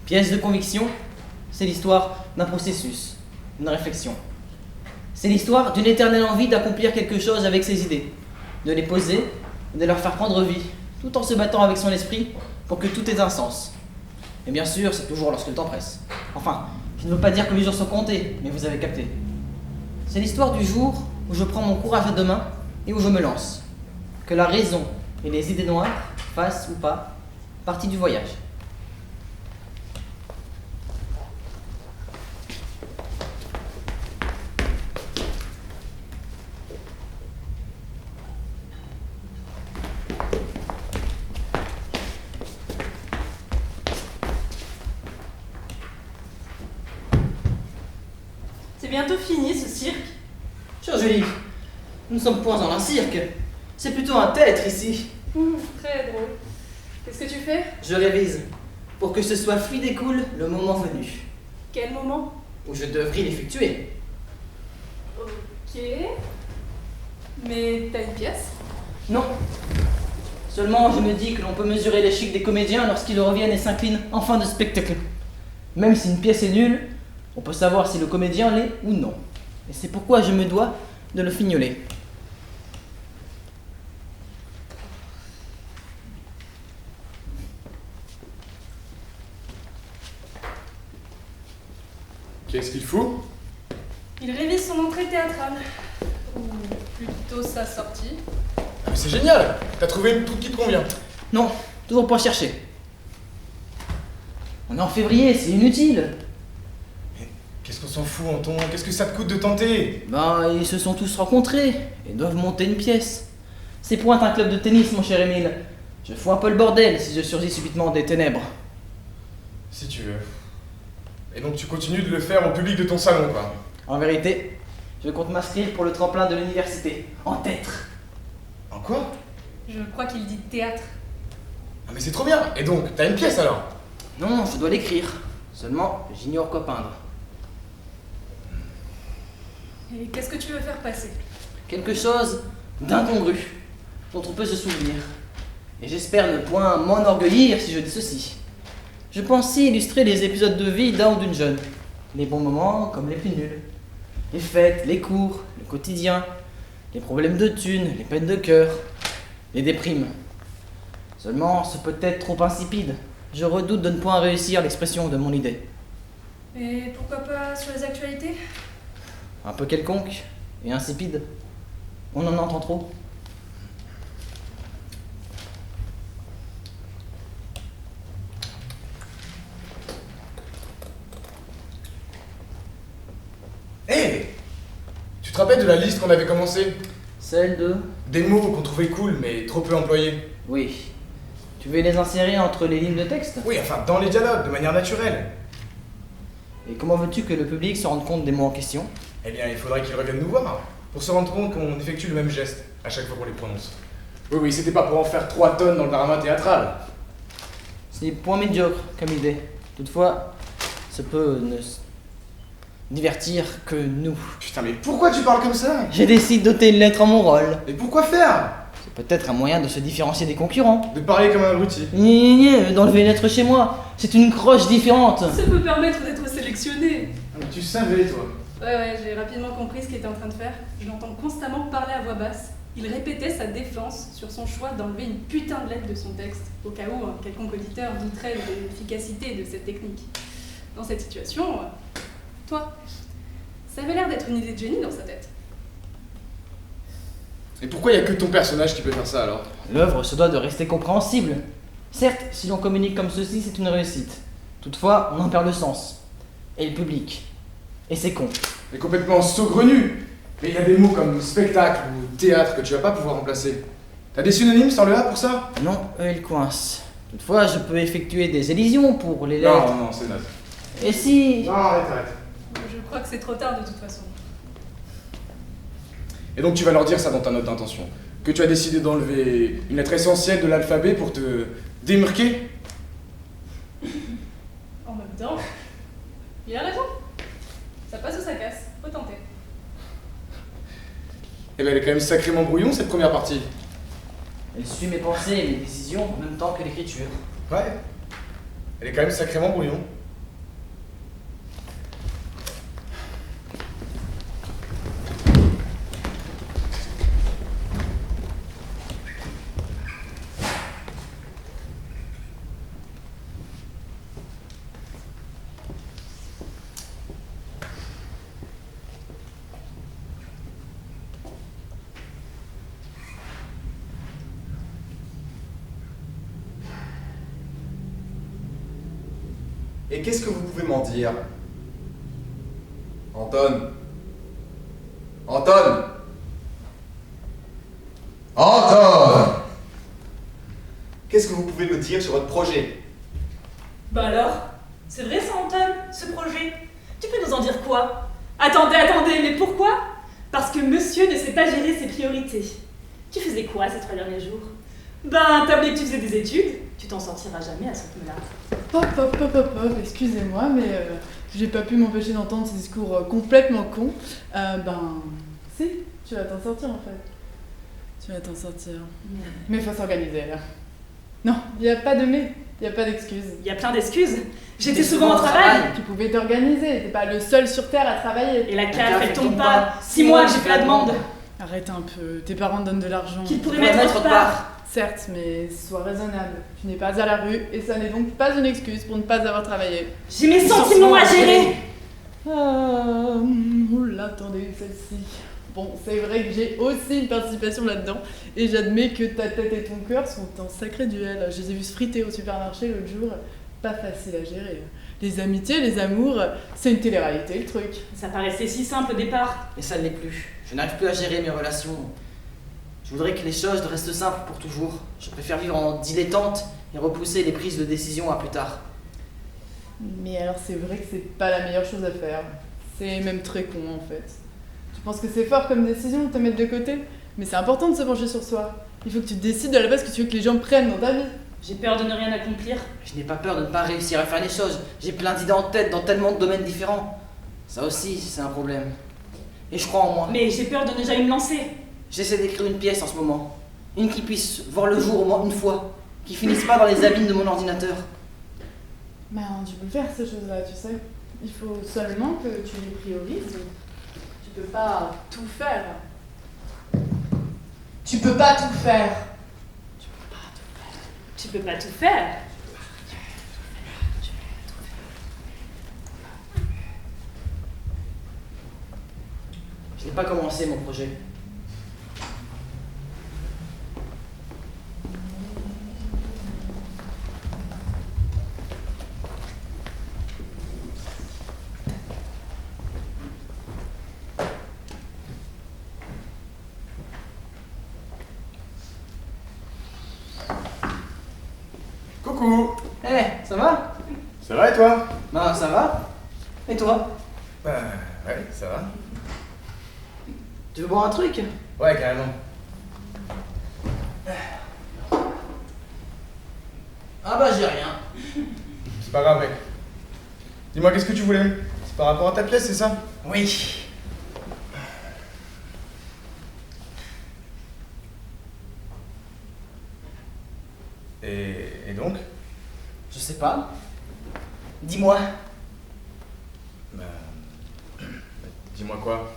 Pièce de conviction, c'est l'histoire d'un processus, d'une réflexion. C'est l'histoire d'une éternelle envie d'accomplir quelque chose avec ses idées, de les poser, de leur faire prendre vie, tout en se battant avec son esprit pour que tout ait un sens. Et bien sûr, c'est toujours lorsque le temps presse. Enfin, je ne veux pas dire que les jours sont comptés, mais vous avez capté. C'est l'histoire du jour où je prends mon courage à deux mains et où je me lance. Que la raison et les idées noires fassent ou pas partie du voyage. C'est bientôt fini ce cirque. Chère Julie, nous ne sommes point dans un cirque. C'est plutôt un théâtre ici. Très drôle. Qu'est-ce que tu fais? Je révise, pour que ce soit fluide et cool le moment venu, Quel moment? où je devrais l'effectuer. Ok. Mais t'as une pièce? Non. Seulement, je me dis que l'on peut mesurer les chics des comédiens lorsqu'ils reviennent et s'inclinent en fin de spectacle. Même si une pièce est nulle, on peut savoir si le comédien l'est ou non. Et c'est pourquoi je me dois de le fignoler. Qu'est-ce qu'il fout? Il révise son entrée théâtrale. Ou plutôt sa sortie. Ah, mais c'est génial! T'as trouvé une truc qui te convient. Non, toujours pas chercher. On est en février, c'est inutile. Mais qu'est-ce qu'on s'en fout, Anton? Qu'est-ce que ça te coûte de tenter? Ben, ils se sont tous rencontrés et doivent monter une pièce. C'est point un club de tennis, mon cher Émile. Je fous un peu le bordel si je surgis subitement des ténèbres. Si tu veux. Et donc tu continues de le faire au public de ton salon, quoi. En vérité, je compte m'inscrire pour le tremplin de l'université, en tête. En quoi? Je crois qu'il dit théâtre. Ah mais c'est trop bien! Et donc, t'as une pièce alors? Non, je dois l'écrire. Seulement, j'ignore quoi peindre. Et qu'est-ce que tu veux faire passer? Quelque chose d'incongru, dont on peut se souvenir. Et j'espère ne point m'enorgueillir si je dis ceci. Je pensais illustrer les épisodes de vie d'un ou d'une jeune. Les bons moments comme les plus nuls. Les fêtes, les cours, le quotidien, les problèmes de thunes, les peines de cœur, les déprimes. Seulement, c'est peut-être trop insipide. Je redoute de ne point réussir l'expression de mon idée. Et pourquoi pas sur les actualités? Un peu quelconque et insipide. On en entend trop. Hé! Tu te rappelles de la liste qu'on avait commencée? Celle de... Des mots qu'on trouvait cool mais trop peu employés. Oui. Tu veux les insérer entre les lignes de texte? Oui, enfin dans les dialogues, de manière naturelle. Et comment veux-tu que le public se rende compte des mots en question? Eh bien, il faudrait qu'ils reviennent nous voir, pour se rendre compte qu'on effectue le même geste à chaque fois qu'on les prononce. Oui, oui, c'était pas pour en faire 3 tonnes dans le drama théâtral. Ce n'est point médiocre comme idée. Toutefois, ça peut ne divertir que nous. Putain, mais pourquoi tu parles comme ça? J'ai décidé de doter une lettre en mon rôle. Mais pourquoi faire? C'est peut-être un moyen de se différencier des concurrents. De parler comme un abruti. D'enlever une lettre chez moi. C'est une croche différente. Ça peut permettre d'être sélectionné. Ah, mais tu savais, toi. Ouais, j'ai rapidement compris ce qu'il était en train de faire. Je l'entends constamment parler à voix basse. Il répétait sa défense sur son choix d'enlever une putain de lettre de son texte, au cas où un quelconque auditeur douterait de l'efficacité de cette technique. Dans cette situation, toi, ça avait l'air d'être une idée de génie dans sa tête. Et pourquoi il y a que ton personnage qui peut faire ça alors? L'œuvre se doit de rester compréhensible. Certes, si l'on communique comme ceci, c'est une réussite. Toutefois, on en perd le sens. Et le public. Et c'est con. Mais complètement saugrenu. Mais il y a des mots comme spectacle ou théâtre que tu vas pas pouvoir remplacer. T'as des synonymes sans le A pour ça? Non, eux, ils coincent. Toutefois, je peux effectuer des élisions pour les lettres. Non, non, c'est naze. Et si... Non, arrête. Je crois que c'est trop tard de toute façon. Et donc tu vas leur dire ça dans ta note d'intention. Que tu as décidé d'enlever une lettre essentielle de l'alphabet pour te démarquer. En même temps, il a raison. Ça passe ou ça casse, faut tenter. Eh ben elle est quand même sacrément brouillon cette première partie. Elle suit mes pensées et mes décisions en même temps que l'écriture. Ouais. Elle est quand même sacrément brouillon. Et qu'est-ce que vous pouvez m'en dire? Anton? Anton? Anton! Qu'est-ce que vous pouvez me dire sur votre projet? Bah alors, c'est vrai ça Anton, ce projet? Tu peux nous en dire quoi? Attendez, mais pourquoi? Parce que monsieur ne sait pas gérer ses priorités. Tu faisais quoi ces 3 derniers jours? Ben, t'as oublié que tu faisais des études, tu t'en sortiras jamais à ce rythme-là. Hop, excusez-moi, mais j'ai pas pu m'empêcher d'entendre ces discours complètement cons. Si, tu vas t'en sortir en fait. Tu vas t'en sortir. Mais faut s'organiser là. Non, y a pas de mais, y a pas d'excuses. Il y a plein d'excuses. J'étais souvent au travail. Tu pouvais t'organiser, t'es pas le seul sur Terre à travailler. Et la cave, elle tombe pas. 6 mois que j'ai fait la demande. Arrête un peu, tes parents te donnent de l'argent. Qu'ils pourraient mettre autre part. Certes, mais sois raisonnable. Tu n'es pas à la rue et ça n'est donc pas une excuse pour ne pas avoir travaillé. J'ai mes sentiments à gérer. Oula, attendez, celle-ci. Bon, c'est vrai que j'ai aussi une participation là-dedans et j'admets que ta tête et ton cœur sont en sacré duel. Je les ai vus se friter au supermarché l'autre jour. Pas facile à gérer. Les amitiés, les amours, c'est une télé-réalité le truc. Ça paraissait si simple au départ. Mais ça ne l'est plus. Je n'arrive plus à gérer mes relations. Je voudrais que les choses restent simples pour toujours. Je préfère vivre en dilettante et repousser les prises de décision à plus tard. Mais alors c'est vrai que c'est pas la meilleure chose à faire. C'est même très con en fait. Tu penses que c'est fort comme décision de te mettre de côté? Mais c'est important de se pencher sur soi. Il faut que tu décides à la base ce que tu veux que les gens prennent dans ta vie. J'ai peur de ne rien accomplir. Je n'ai pas peur de ne pas réussir à faire les choses. J'ai plein d'idées en tête dans tellement de domaines différents. Ça aussi, c'est un problème. Et je crois en moi. Mais j'ai peur de ne jamais me lancer. J'essaie d'écrire une pièce en ce moment. Une qui puisse voir le jour au moins une fois. Qui finisse pas dans les abîmes de mon ordinateur. Tu peux faire ces choses-là, tu sais. Il faut seulement que tu les priorises. Tu peux pas tout faire. Tu peux pas tout faire. Tu peux pas tout faire. Je n'ai pas commencé mon projet. Coucou! Ça va? Ça va et toi? Ben, ça va. Et toi? Ouais, ça va. Tu veux boire un truc? Ouais, carrément. Ah bah j'ai rien. C'est pas grave, mec. Dis-moi, qu'est-ce que tu voulais? C'est par rapport à ta pièce, c'est ça? Oui. Et donc? Je sais pas. Dis-moi. Bah, dis-moi quoi?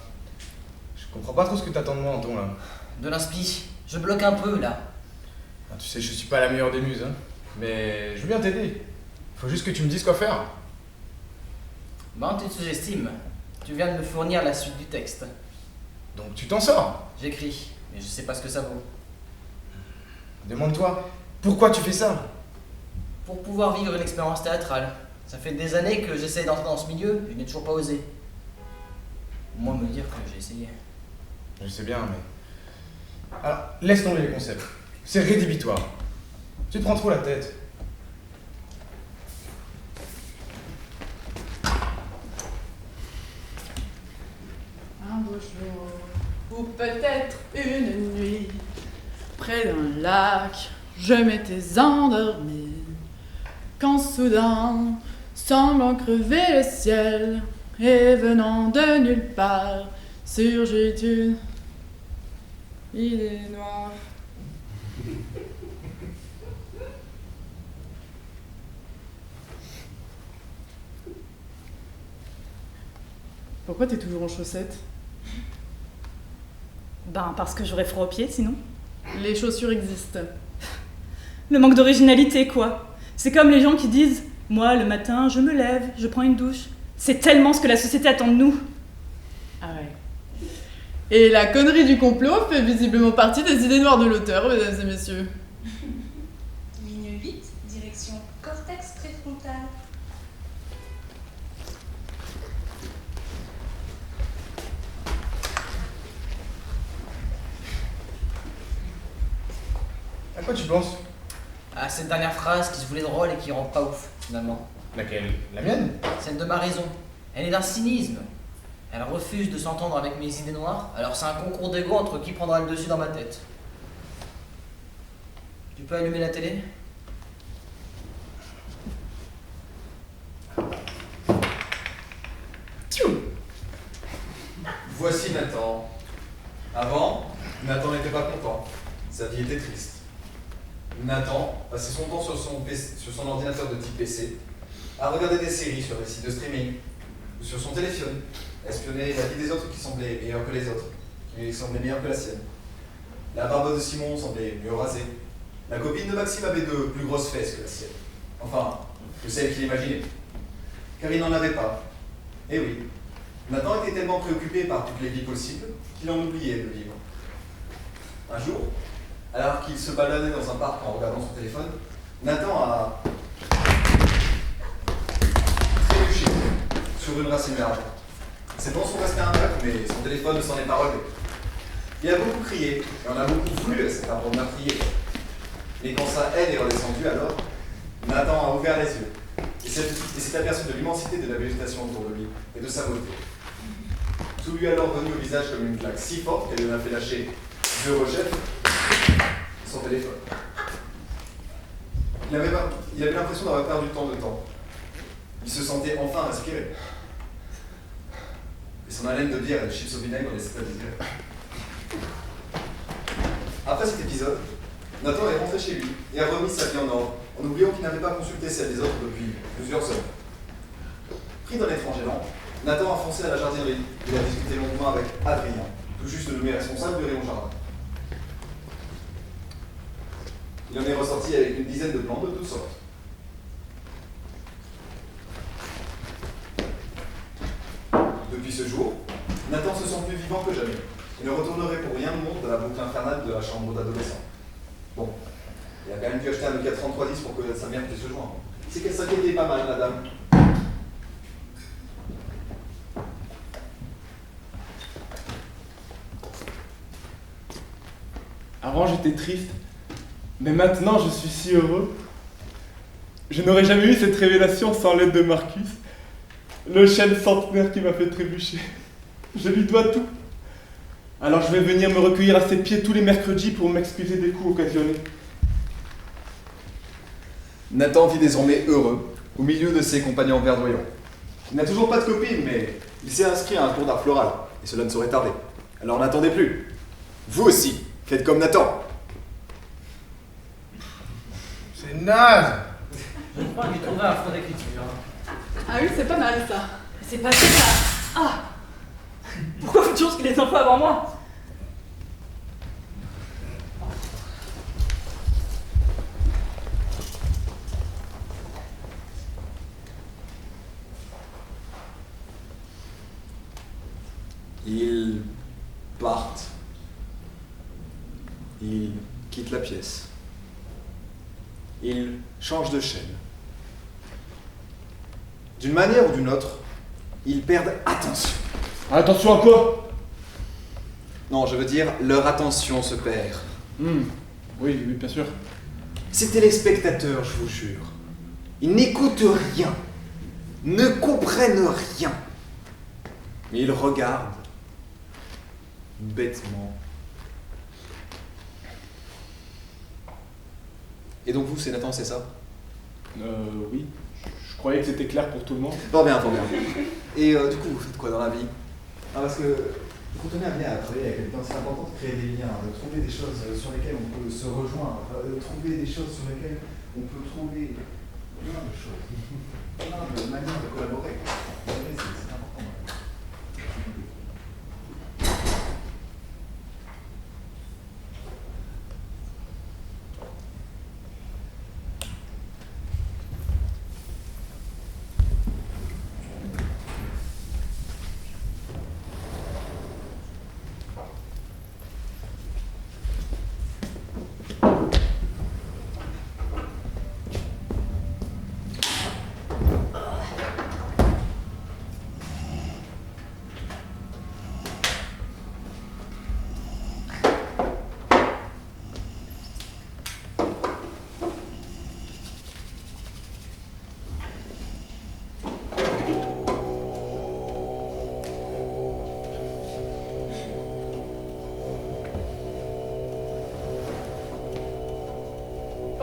Je comprends pas trop ce que t'attends de moi, Anton, là. De l'inspi. Je bloque un peu là. Ah, tu sais, je suis pas la meilleure des muses, hein. Mais je veux bien t'aider. Faut juste que tu me dises quoi faire. Ben tu te sous-estimes. Tu viens de me fournir la suite du texte. Donc tu t'en sors. J'écris, mais je sais pas ce que ça vaut. Demande-toi, pourquoi tu fais ça? Pour pouvoir vivre une expérience théâtrale. Ça fait des années que j'essaie d'entrer dans ce milieu, et je n'ai toujours pas osé. Au moins me dire que j'ai essayé. Je sais bien, mais... Alors, laisse tomber les concepts. C'est rédhibitoire. Tu te prends trop la tête. Un beau jour, ou peut-être une nuit, près d'un lac, je m'étais endormi, quand soudain, semblant crever le ciel, et venant de nulle part, surgit une idée noire. Pourquoi t'es toujours en chaussettes? Ben, parce que j'aurais froid aux pieds sinon. Les chaussures existent. Le manque d'originalité, quoi. C'est comme les gens qui disent « Moi, le matin, je me lève, je prends une douche. » C'est tellement ce que la société attend de nous. Ah ouais. Et la connerie du complot fait visiblement partie des idées noires de l'auteur, mesdames et messieurs. Ligne 8, direction cortex préfrontal. À quoi tu penses? À cette dernière phrase qui se voulait drôle et qui rend pas ouf, finalement. Laquelle? La mienne? Celle de ma raison. Elle est d'un cynisme. Elle refuse de s'entendre avec mes idées noires, alors c'est un concours d'ego entre qui prendra le dessus dans ma tête. Tu peux allumer la télé? Voici Nathan. Avant, Nathan n'était pas content. Sa vie était triste. Nathan passait son temps sur son ordinateur de type PC à regarder des séries sur des sites de streaming ou sur son téléphone, à espionner la vie des autres qui semblait meilleure que les autres, qui semblait meilleure que la sienne. La barbe de Simon semblait mieux rasée. La copine de Maxime avait de plus grosses fesses que la sienne. Enfin, que celle qu'il imaginait. Car il n'en avait pas. Eh oui, Nathan était tellement préoccupé par toutes les vies possibles qu'il en oubliait de vivre. Un jour, alors qu'il se baladait dans un parc en regardant son téléphone, Nathan a trébuché sur une racine d'arbre. Ses dents sont restées intactes, mais son téléphone ne s'en est pas relevé. Il a beaucoup crié, et on a beaucoup voulu à cet arbre meurtrier. Mais quand sa haine est redescendue alors, Nathan a ouvert les yeux et s'est aperçu de l'immensité de la végétation autour de lui et de sa beauté. Tout lui est alors venu au visage comme une claque si forte qu'elle lui a fait lâcher de rechef son téléphone. Il avait l'impression d'avoir perdu tant de temps. Il se sentait enfin respirer. Et son haleine de bière et de chips au vinaigre laissait à désirer. Après cet épisode, Nathan est rentré chez lui et a remis sa vie en ordre, en oubliant qu'il n'avait pas consulté celle des autres depuis plusieurs heures. Pris d'un étrange élan, Nathan a foncé à la jardinerie. Il a discuté longuement avec Adrien, tout juste nommé responsable du rayon jardin. Il en est ressorti avec une dizaine de plantes de toutes sortes. Depuis ce jour, Nathan se sent plus vivant que jamais. Il ne retournerait pour rien au monde dans la boucle infernale de la chambre d'adolescent. Bon, il a quand même dû acheter un Nokia 3310 pour que sa mère puisse se joindre. C'est qu'elle s'inquiétait pas mal, la dame. Avant j'étais triste, mais maintenant je suis si heureux. Je n'aurais jamais eu cette révélation sans l'aide de Marcus, le chêne centenaire qui m'a fait trébucher. Je lui dois tout. Alors je vais venir me recueillir à ses pieds tous les mercredis pour m'excuser des coups occasionnés. Nathan vit désormais heureux, au milieu de ses compagnons verdoyants. Il n'a toujours pas de copine, mais il s'est inscrit à un cours d'art floral, et cela ne saurait tarder. Alors n'attendez plus. Vous aussi, faites comme Nathan. C'est naze! Je crois que j'ai trouvé un fond d'écriture. Ah oui, c'est pas mal ça. C'est passé ça. Ah! Pourquoi faut toujours que les infos avant moi? Ils partent. Ils quittent la pièce. Ils changent de chaîne. D'une manière ou d'une autre, ils perdent attention. Attention à quoi? Non, je veux dire, leur attention se perd. Oui, oui, bien sûr. Ces téléspectateurs, je vous jure, ils n'écoutent rien, ne comprennent rien. Mais ils regardent bêtement. Et donc vous, c'est Nathan, c'est ça? Oui. Je croyais que c'était clair pour tout le monde. Fort bien, fort bien. Et du coup, vous faites quoi dans la vie? Parce que quand on est amené à travailler avec quelqu'un, c'est important de créer des liens, de trouver des choses sur lesquelles on peut se rejoindre, de trouver des choses sur lesquelles on peut trouver plein de choses, plein de manières de collaborer. Vous savez, c'est important.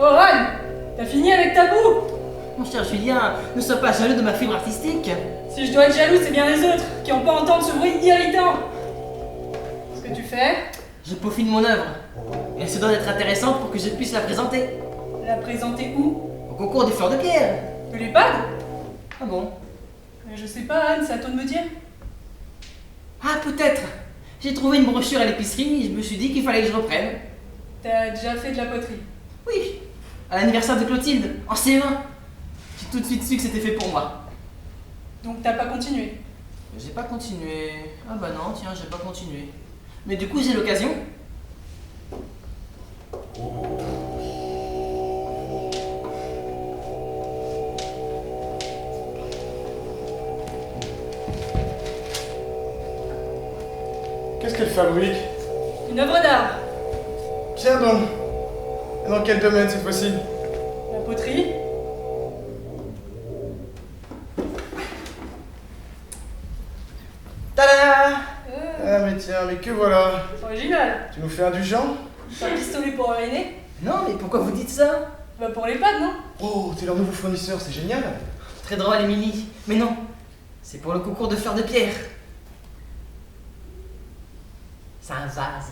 Oh Ron, t'as fini avec ta boue? Mon cher Julien, ne sois pas jaloux de ma fibre artistique. Si je dois être jaloux, c'est bien les autres qui n'ont pas à entendre ce bruit irritant. Ce que tu fais, Je peaufine mon œuvre. Elle se doit d'être intéressante pour que je puisse la présenter. la présenter où? Au concours des fleurs de pierre. De l'EHPAD? Ah bon? Je sais pas, Anne, c'est à toi de me dire. Ah, peut-être. J'ai trouvé une brochure à l'épicerie et je me suis dit qu'il fallait que je reprenne. T'as déjà fait de la poterie. Oui, à l'anniversaire de Clotilde, en CE1. J'ai tout de suite su que c'était fait pour moi. Donc t'as pas continué. J'ai pas continué. Ah bah non, tiens, j'ai pas continué. Mais du coup, j'ai l'occasion. Qu'est-ce qu'elle fabrique? Une œuvre d'art. Tiens donc. Et dans quel domaine cette fois-ci? La poterie. Tada! Ah mais tiens, mais que voilà. C'est original. Tu nous fais indulgent? C'est un pistolet pour uriner. Non, mais pourquoi vous dites ça? Bah pour l'EHPAD, non? Oh, t'es leur nouveau fournisseur, c'est génial. Très drôle, Émilie. Mais non, c'est pour le concours de fleurs de pierre. C'est un vase.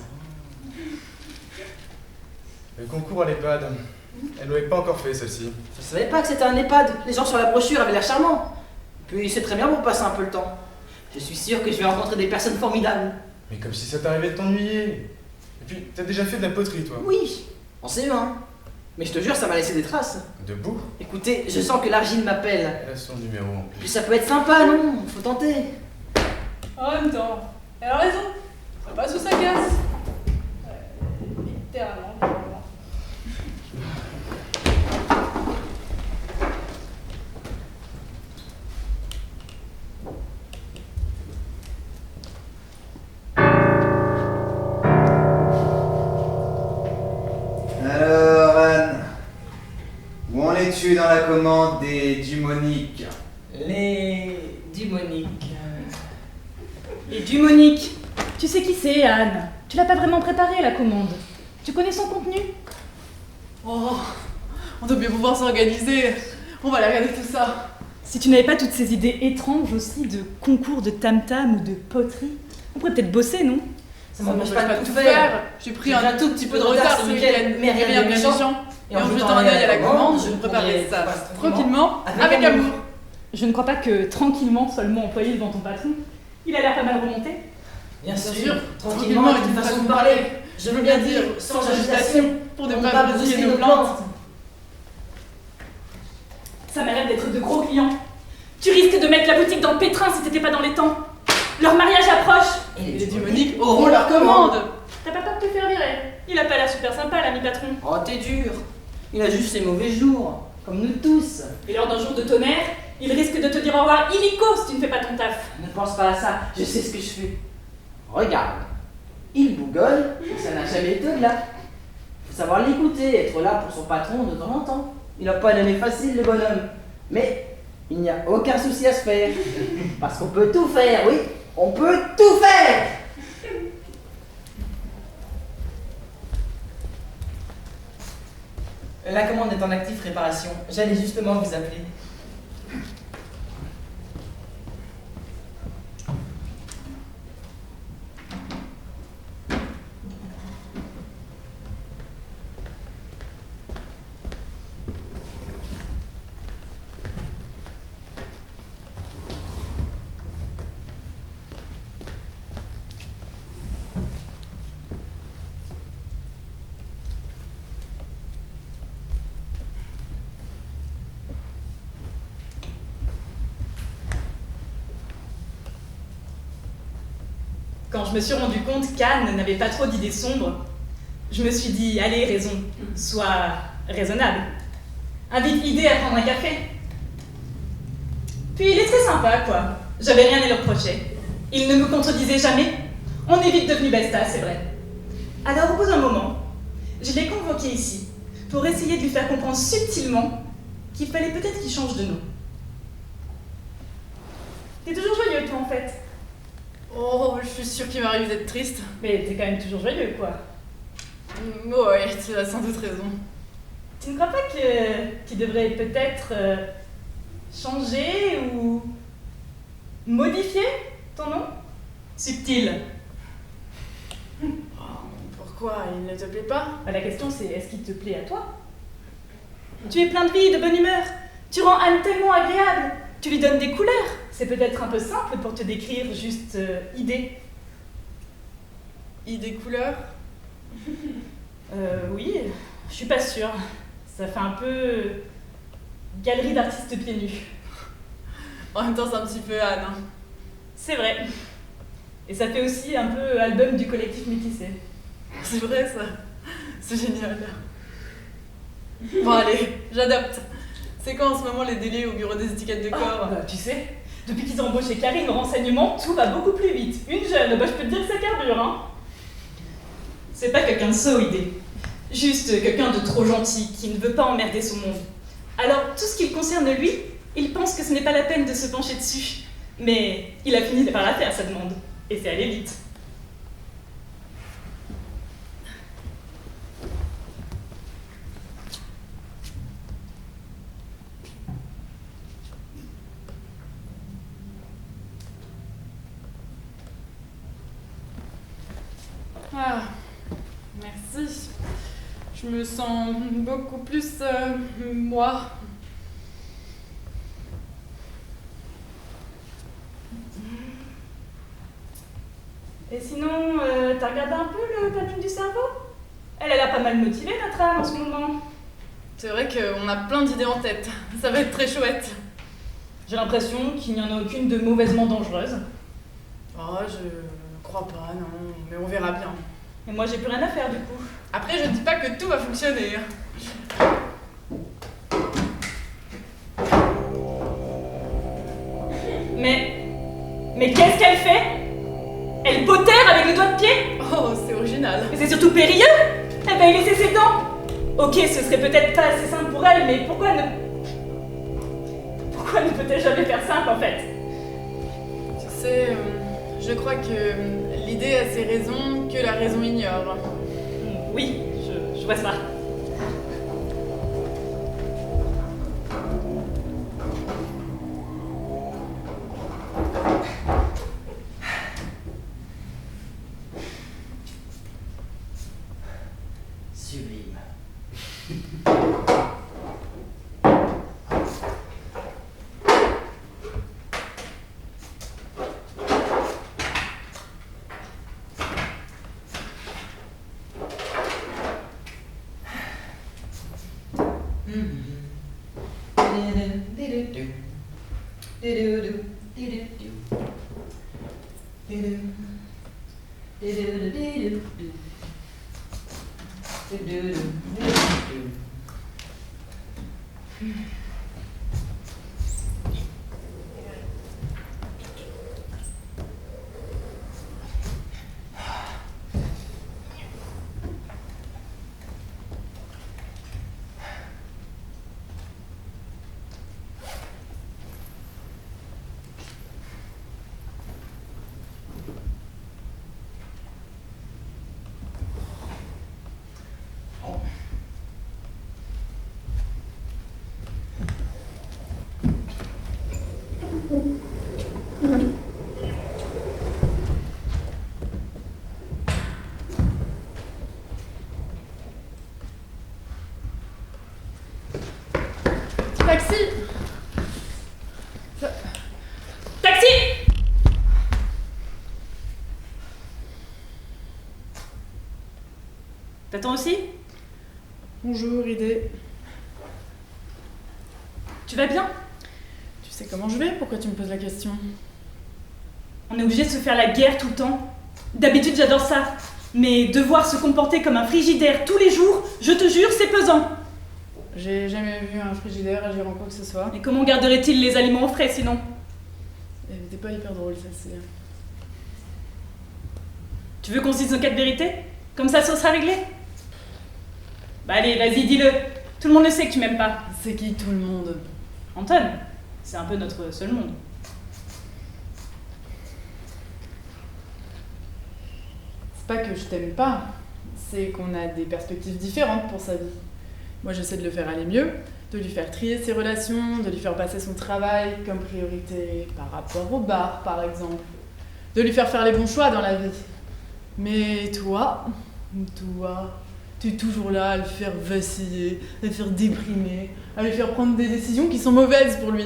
Le concours à l'EHPAD. Elle ne l'avait pas encore fait celle-ci. Je savais pas que c'était un EHPAD. Les gens sur la brochure avaient l'air charmants. Puis c'est très bien pour passer un peu le temps. Je suis sûr que je vais rencontrer des personnes formidables. Mais comme si ça t'arrivait de t'ennuyer. Et puis, t'as déjà fait de la poterie, toi? Oui, en CE1. Mais je te jure, ça m'a laissé des traces. Debout? Écoutez, je sens que l'argile m'appelle. Elle a son numéro en plus. Puis ça peut être sympa, non? Faut tenter. En même temps, elle a raison. Ça passe ou ça casse. Littéralement. Alors, Anne, où en es-tu dans la commande des Dumoniques? Les Dumoniques. Et du Monique. Tu sais qui c'est, Anne? Tu l'as pas vraiment préparé, la commande. Tu connais son contenu? Oh, on doit bien pouvoir s'organiser. On va aller regarder tout ça. Si tu n'avais pas toutes ces idées étranges aussi de concours de tam-tam ou de poterie, on pourrait peut-être bosser, non? Ça m'empêche pas de tout faire. J'ai pris J'ai un tout petit peu de retard ce week-end, mais rien de méchant. Et en jetant un œil à la commande, je préparais ça tranquillement, avec amour. Je ne crois pas que tranquillement soit le mot employé devant ton patron. Il a l'air pas mal remonté. Bien sûr, tranquillement, avec une façon de parler. Je veux bien dire, sans agitation, pour ne on pas va brusquer brusquer nos nos plantes. plantes. Ça m'a l'air d'être de gros clients. Tu risques de mettre la boutique dans le pétrin si t'étais pas dans les temps. Leur mariage approche. Et Les Dumoniques auront leur commande. T'as pas peur de te faire virer? Il a pas l'air super sympa, l'ami patron. Oh, t'es dur. Il a juste ses mauvais jours, comme nous tous. Et lors d'un jour de tonnerre, il risque de te dire au revoir illico si tu ne fais pas ton taf. Ne pense pas à ça, je sais ce que je fais. Regarde, il bougonne, et ça n'a jamais été de là. Faut savoir l'écouter, être là pour son patron de temps en temps. Il n'a pas l'année facile, le bonhomme. Mais il n'y a aucun souci à se faire. Parce qu'on peut tout faire, oui, on peut tout faire. La commande est en active préparation. J'allais justement vous appeler. Quand je me suis rendu compte qu'Anne n'avait pas trop d'idées sombres, je me suis dit, allez, raison, sois raisonnable. Invite l'idée à prendre un café. Puis il est très sympa, quoi. J'avais rien à lui reprocher. Il ne me contredisait jamais. On est vite devenus bestas, c'est vrai. Alors, au bout d'un moment, je l'ai convoqué ici pour essayer de lui faire comprendre subtilement qu'il fallait peut-être qu'il change de nom. T'es toujours joyeux, toi, en fait. Oh, je suis sûre qu'il m'arrive d'être triste. Mais t'es quand même toujours joyeux, quoi. Ouais, tu as sans doute raison. Tu ne crois pas que tu devrais peut-être changer ou modifier ton nom? Subtil. Pourquoi? Il ne te plaît pas? La question c'est est-ce qu'il te plaît à toi? Tu es plein de vie, de bonne humeur. Tu rends Anne tellement agréable. Tu lui donnes des couleurs. C'est peut-être un peu simple pour te décrire, juste idée. Idée couleur? Oui, je suis pas sûre. Ça fait un peu galerie d'artistes pieds nus. En même temps, c'est un petit peu Anne. Hein. C'est vrai. Et ça fait aussi un peu album du collectif métissé. C'est vrai ça. C'est génial. Bon allez, j'adopte. C'est quoi en ce moment les délais au bureau des étiquettes de corps? Tu sais, depuis qu'ils ont embauché Karine au renseignement, tout va beaucoup plus vite. Une jeune, je peux te dire que ça carbure, hein. C'est pas quelqu'un de sot, idée. Juste quelqu'un de trop gentil, qui ne veut pas emmerder son monde. Alors, tout ce qui le concerne lui, il pense que ce n'est pas la peine de se pencher dessus. Mais il a fini par la faire, sa demande. Et c'est allé vite. Ah, merci. Je me sens beaucoup plus moi. Et sinon, t'as regardé un peu le planning du cerveau? Elle a l'air pas mal motivée, notre âme, en ce moment. C'est vrai qu'on a plein d'idées en tête. Ça va être très chouette. J'ai l'impression qu'il n'y en a aucune de mauvaisement dangereuse. Oh, je crois pas, non. Mais on verra bien. Et moi, j'ai plus rien à faire, du coup. Après, je dis pas que tout va fonctionner. Mais qu'est-ce qu'elle fait? Elle potère avec le doigt de pied? Oh, c'est original. Mais c'est surtout périlleux! Elle va y laisser ses dents! Ok, ce serait peut-être pas assez simple pour elle, mais pourquoi ne peut-elle jamais faire simple, en fait? Tu sais, je crois que l'idée a ses raisons que la raison ignore. Oui, je vois ça. Sublime. Taxi! Taxi! T'attends aussi? Bonjour, idée. Tu vas bien? Tu sais comment je vais? Pourquoi tu me poses la question? On est obligé de se faire la guerre tout le temps. D'habitude, j'adore ça. Mais devoir se comporter comme un frigidaire tous les jours, je te jure, c'est pesant. J'ai jamais vu un frigidaire agir en quoi que ce soit. Et comment garderait-il les aliments au frais sinon? Elle était pas hyper drôle, celle-ci. Tu veux qu'on se dise nos 4 vérités? Comme ça sera réglé? Bah allez, vas-y, dis-le. Tout le monde le sait que tu m'aimes pas. C'est qui tout le monde? Anton, c'est un peu notre seul monde. C'est pas que je t'aime pas, c'est qu'on a des perspectives différentes pour sa vie. Moi, j'essaie de le faire aller mieux, de lui faire trier ses relations, de lui faire passer son travail comme priorité par rapport au bar, par exemple. De lui faire les bons choix dans la vie. Mais toi, tu es toujours là à le faire vaciller, à le faire déprimer, à lui faire prendre des décisions qui sont mauvaises pour lui.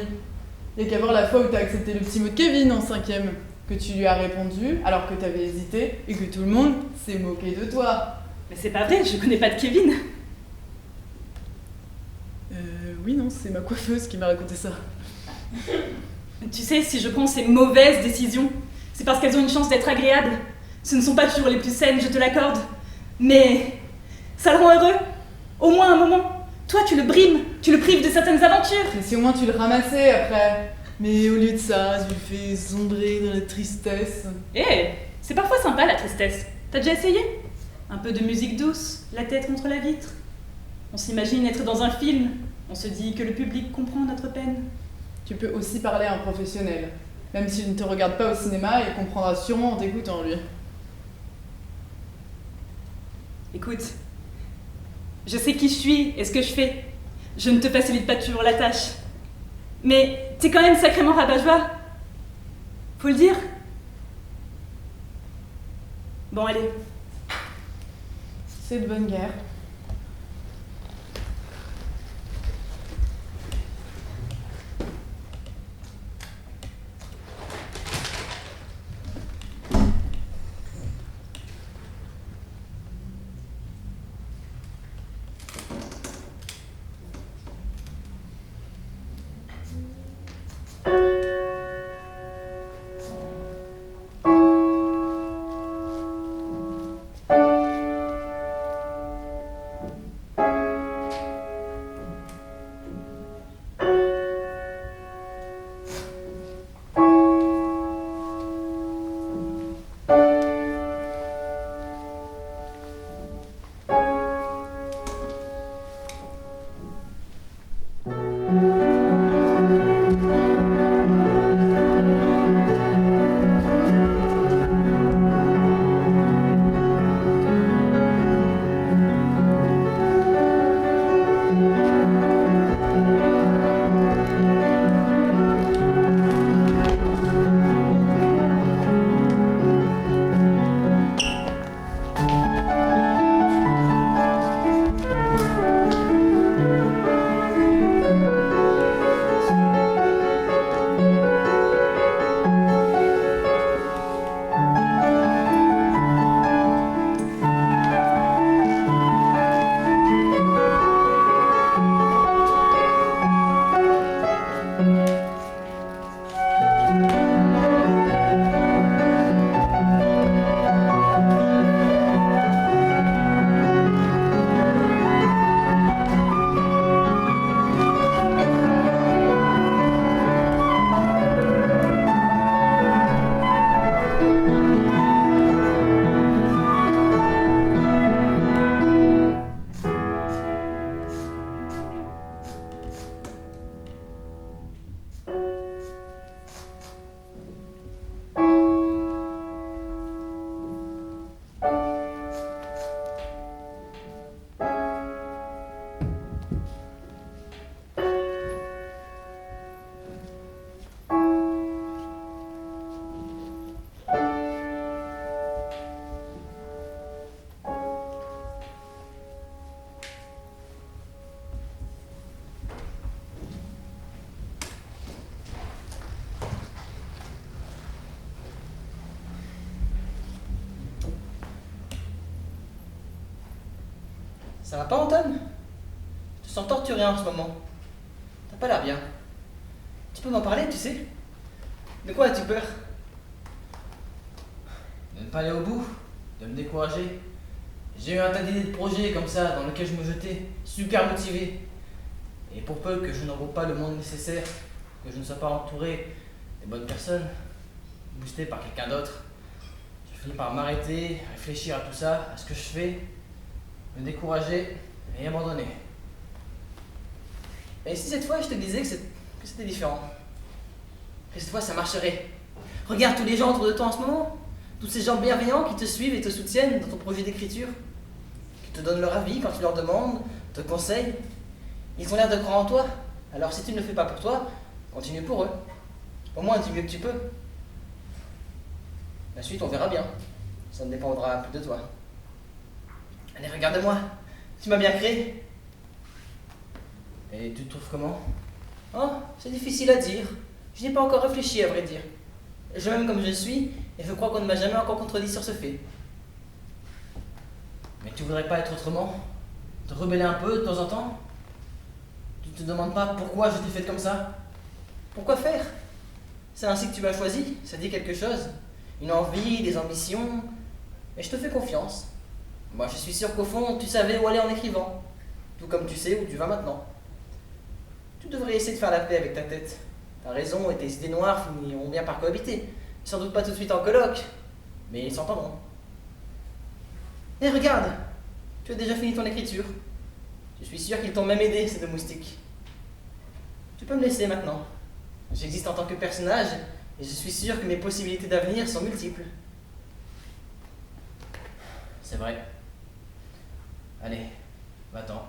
Il n'y a qu'à voir la fois où tu as accepté le petit mot de Kevin en 5e, que tu lui as répondu alors que tu avais hésité et que tout le monde s'est moqué de toi. Mais c'est pas vrai, je connais pas de Kevin. Oui, non, c'est ma coiffeuse qui m'a raconté ça. Tu sais, si je prends ces mauvaises décisions, c'est parce qu'elles ont une chance d'être agréables. Ce ne sont pas toujours les plus saines, je te l'accorde. Mais ça le rend heureux. Au moins un moment. Toi, tu le brimes, tu le prives de certaines aventures. Mais si au moins tu le ramassais après. Mais au lieu de ça, tu le fais sombrer dans la tristesse. C'est parfois sympa la tristesse. T'as déjà essayé? Un peu de musique douce, la tête contre la vitre. On s'imagine être dans un film. On se dit que le public comprend notre peine. Tu peux aussi parler à un professionnel. Même s'il ne te regarde pas au cinéma, il comprendra sûrement en t'écoutant, lui. Écoute, je sais qui je suis et ce que je fais. Je ne te facilite pas toujours la tâche. Mais t'es quand même sacrément rabat-joie. Faut le dire. Bon, allez. C'est de bonne guerre. Ça va pas, Anton? Tu te sens torturé en ce moment. T'as pas l'air bien. Tu peux m'en parler, tu sais? De quoi as-tu peur? De ne pas aller au bout, de me décourager. J'ai eu un tas d'idées de projets comme ça dans lesquels je me jetais, super motivé. Et pour peu que je n'en vaut pas le monde nécessaire, que je ne sois pas entouré des bonnes personnes, boosté par quelqu'un d'autre, je finis par m'arrêter, réfléchir à tout ça, à ce que je fais, me décourager et abandonner. Et si cette fois je te disais que c'était différent? Que cette fois ça marcherait? Regarde tous les gens autour de toi en ce moment, tous ces gens bienveillants qui te suivent et te soutiennent dans ton projet d'écriture, qui te donnent leur avis quand tu leur demandes, te conseillent. Ils ont l'air de croire en toi. Alors si tu ne le fais pas pour toi, continue pour eux. Au moins du mieux que tu peux. La suite, on verra bien. Ça ne dépendra plus de toi. Allez, regarde-moi. Tu m'as bien créé. Et tu te trouves comment? Oh, c'est difficile à dire. Je n'ai pas encore réfléchi, à vrai dire. Je m'aime comme je suis, et je crois qu'on ne m'a jamais encore contredit sur ce fait. Mais tu voudrais pas être autrement? Te rebeller un peu de temps en temps? Tu te demandes pas pourquoi je t'ai fait comme ça? Pourquoi faire? C'est ainsi que tu m'as choisi, ça dit quelque chose. Une envie, des ambitions, et je te fais confiance. Moi je suis sûr qu'au fond, tu savais où aller en écrivant, tout comme tu sais où tu vas maintenant. Tu devrais essayer de faire la paix avec ta tête. Ta raison et tes idées noires finiront bien par cohabiter. Sans doute pas tout de suite en colloque, mais ils s'entendront. Et regarde, tu as déjà fini ton écriture. Je suis sûr qu'ils t'ont même aidé, ces deux moustiques. Tu peux me laisser maintenant. J'existe en tant que personnage, et je suis sûr que mes possibilités d'avenir sont multiples. C'est vrai. Allez, va-t'en.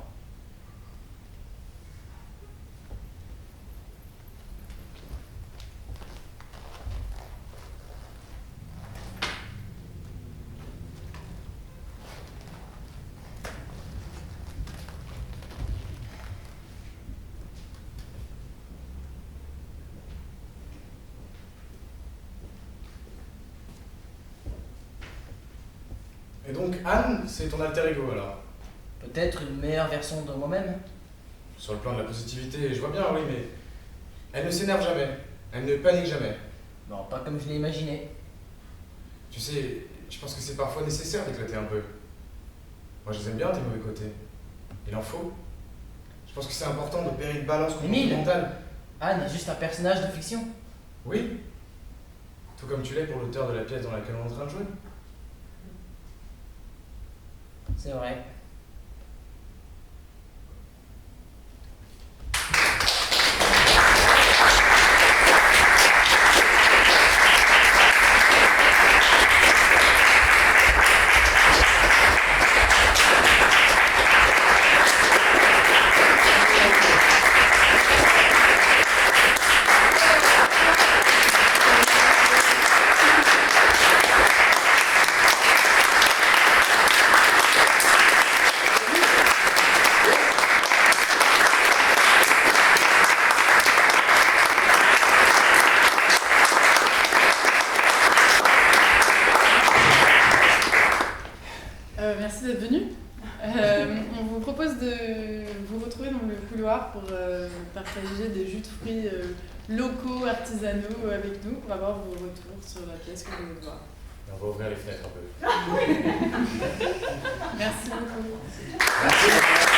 Et donc Anne, c'est ton alter ego alors? Peut-être une meilleure version de moi-même. Sur le plan de la positivité, je vois bien, oui, mais elle ne s'énerve jamais, elle ne panique jamais. Non, pas comme je l'ai imaginé. Tu sais, je pense que c'est parfois nécessaire d'éclater un peu. Moi, je les aime bien, tes mauvais côtés. Il en faut. Je pense que c'est important d'opérer une balance Émile, comportementale. Anne est juste un personnage de fiction. Oui. Tout comme tu l'es pour l'auteur de la pièce dans laquelle on est en train de jouer. C'est vrai. Merci d'être venu. On vous propose de vous retrouver dans le couloir pour partager des jus de fruits locaux, artisanaux avec nous. On va voir vos retours sur la pièce que vous venez de voir. Et on va ouvrir les fenêtres un peu. Merci beaucoup. Merci.